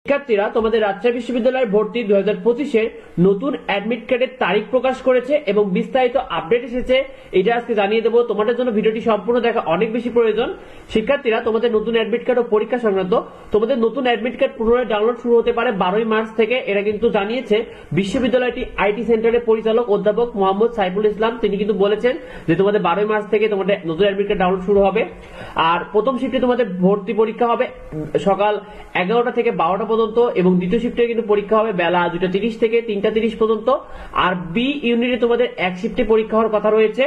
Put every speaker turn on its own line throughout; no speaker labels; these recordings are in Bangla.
শিক্ষার্থীরা তোমাদের রাজশাহী বিশ্ববিদ্যালয়ের ভর্তি 2025-এর নতুন অ্যাডমিট কার্ডের তারিখ প্রকাশ করেছে এবং বিস্তারিত আপডেট এসেছে। এটা আজকে জানিয়ে দেবো। তোমাদের জন্য ভিডিওটি সম্পূর্ণ দেখা অনেক বেশি প্রয়োজন। শিক্ষার্থীরা তোমাদের নতুন অ্যাডমিট কার্ড ও পরীক্ষা সংক্রান্ত তোমাদের নতুন অ্যাডমিট কার্ড পুনরায় ডাউনলোড শুরু হতে পারে 12ই মার্চ থেকে। এটা কিন্তু জানিয়েছে বিশ্ববিদ্যালয়টি আইটি সেন্টারের পরিচালক অধ্যাপক মোহাম্মদ সাইফুল ইসলাম। তিনি কিন্তু বলেছেন যে তোমাদের 12ই মার্চ থেকে তোমাদের নতুন অ্যাডমিট কার্ড ডাউনলোড শুরু হবে। আর প্রথম শিফটে তোমাদের ভর্তি পরীক্ষা হবে সকাল 11টা থেকে 12টা পর্যন্ত এবং দ্বিতীয় শিফটে কিন্তু পরীক্ষা হবে বেলা 2টা 30 থেকে 3টা 30 পর্যন্ত। আর বি ইউনিটে তোমাদের এক শিফটে পরীক্ষা হওয়ার কথা রয়েছে।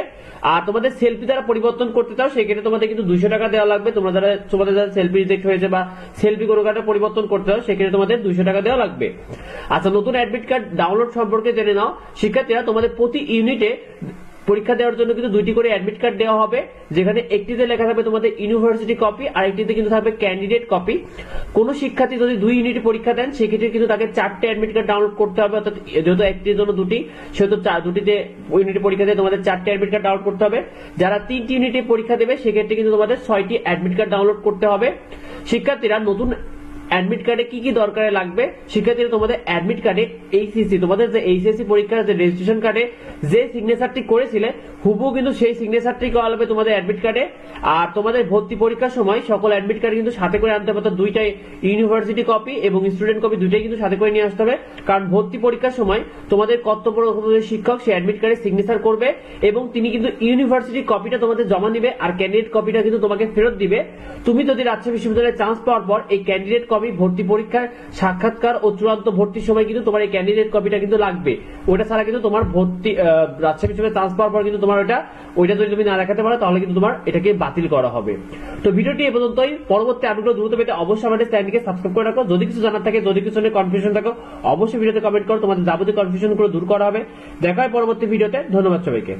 আর তোমাদের সেলফি দ্বারা পরিবর্তন করতে চাও সেক্ষেত্রে তোমাদের কিন্তু 200 টাকা দেওয়া লাগবে। তোমাদের যারা সেলফি রিজেক্ট হয়েছে বা সেলফি কোনো কার্ডে পরিবর্তন করতে চাও সেক্ষেত্রে তোমাদের 200 টাকা দেওয়া লাগবে। আচ্ছা, নতুন অ্যাডমিট কার্ড ডাউনলোড সম্পর্কে জেনে নাও। শিক্ষার্থীরা তোমাদের প্রতি ইউনিটে পরীক্ষা দেওয়ার জন্য কিন্তু 2টি করে অ্যাডমিট কার্ড দেওয়া হবে, যেখানে একটিতে লেখা থাকবে তোমাদের ইউনিভার্সিটি কপি আর একটিতে কিন্তু থাকবে ক্যান্ডিডেট কপি। কোন শিক্ষার্থী যদি 2 ইউনিটে পরীক্ষা দেন সেক্ষেত্রে কিন্তু তাকে 4টে অ্যাডমিট কার্ড ডাউনলোড করতে হবে। অর্থাৎ যেহেতু একটির জন্য 2টি, সেহেতু 2টিতে ইউনিটে পরীক্ষা দিয়ে তোমাদের 4টে অ্যাডমিট কার্ড ডাউনলোড করতে হবে। যারা 3টি ইউনিটে পরীক্ষা দেবে সেক্ষেত্রে কিন্তু তোমাদের 6টি অ্যাডমিট কার্ড ডাউনলোড করতে হবে। শিক্ষার্থীরা নতুন অ্যাডমিট কার্ডে কি কি দরকারে লাগবে? শিক্ষার্থীরা তোমাদের অ্যাডমিট কার্ডে এইচএসসি তোমাদের যে এইচএসসি পরীক্ষার যে রেজিস্ট্রেশন কার্ডে যে সিগনেচারটি করেছিলে হুবহু কিন্তু সেই সিগনেচারটি করা লাগবে তোমাদের অ্যাডমিট কার্ডে। আর তোমাদের ভর্তি পরীক্ষার সময় সকল অ্যাডমিট কার্ড কিন্তু সাথে করে আনতে হবে। 2টাই ইউনিভার্সিটি কপি এবং স্টুডেন্ট কপি 2টাই কিন্তু সাথে করে নিয়ে আসতে হবে, কারণ ভর্তি পরীক্ষার সময় তোমাদের কর্তব্যরত শিক্ষক সেই অ্যাডমিট কার্ডে সিগনেচার করবে এবং তিনি কিন্তু ইউনিভার্সিটি কপিটা তোমাদের জমা দিবে আর ক্যান্ডিডেট কপিটা কিন্তু তোমাকে ফেরত দিবে। তুমি যদি রাজশাহী বিশ্ববিদ্যালয়ে চান্স পাওয়ার পর এই ক্যান্ডিডেট কপি ভর্তি পরীক্ষার সাক্ষাৎকার ও চূড়ান্ত ভর্তির সময় কিন্তু তোমার এই ক্যান্ডিডেট কপিটা কিন্তু লাগবে। ওটা ছাড়া কিন্তু তোমার ভর্তি রাজশাহী বিশ্ববিদ্যালয়ে চান্স পাওয়ার পর কিন্তু তোমার ওইটা যদি তুমি না দেখাতে পারো তাহলে কিন্তু তোমার এটাকে বাতিল করা হবে। তো ভিডিওটি এই পর্যন্তই। পরবর্তী আপডেটগুলো দ্রুত পেতে অবশ্যই আমাদের চ্যানেলকে সাবস্ক্রাইব করে রাখো। যদি কিছু জানার থাকে, যদি কিছু নিয়ে কনফিউশন থাকো অবশ্যই ভিডিওতে কমেন্ট করো। তোমাদের যাবতীয় কনফিউশন গুলো দূর করা হবে। দেখা হয় পরবর্তী ভিডিওতে। ধন্যবাদ সবাইকে।